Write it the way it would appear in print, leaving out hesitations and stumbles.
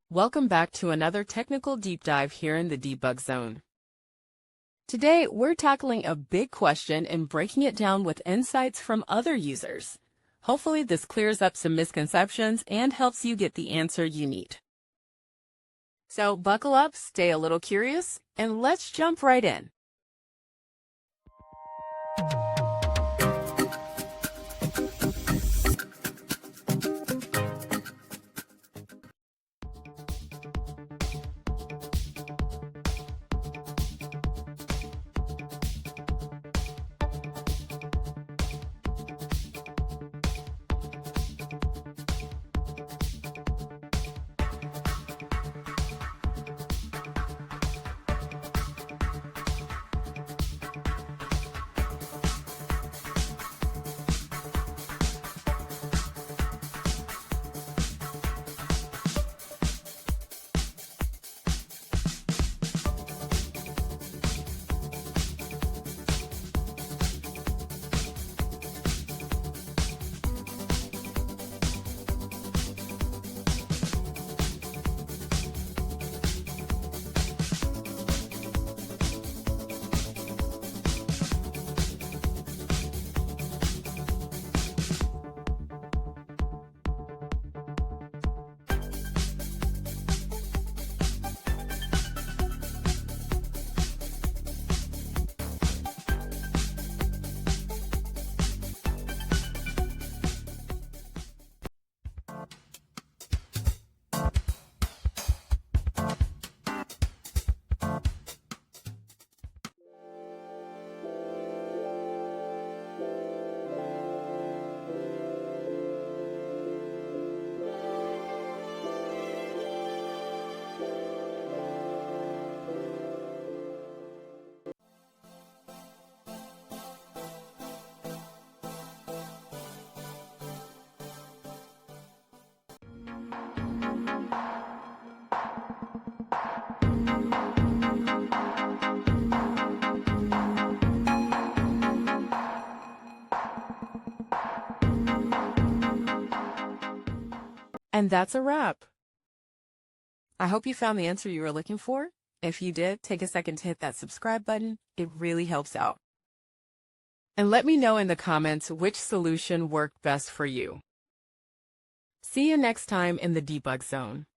Welcome back to another technical deep dive here in the debug zone. Today, we're tackling a big question and breaking it down with insights from other users. Hopefully, this clears up some misconceptions and helps you get the answer you need. So buckle up, stay a little curious, and let's jump right in. And that's a wrap. I hope you found the answer you were looking for. If you did, take a second to hit that subscribe button. It really helps out. And let me know in the comments which solution worked best for you. See you next time in the debug zone.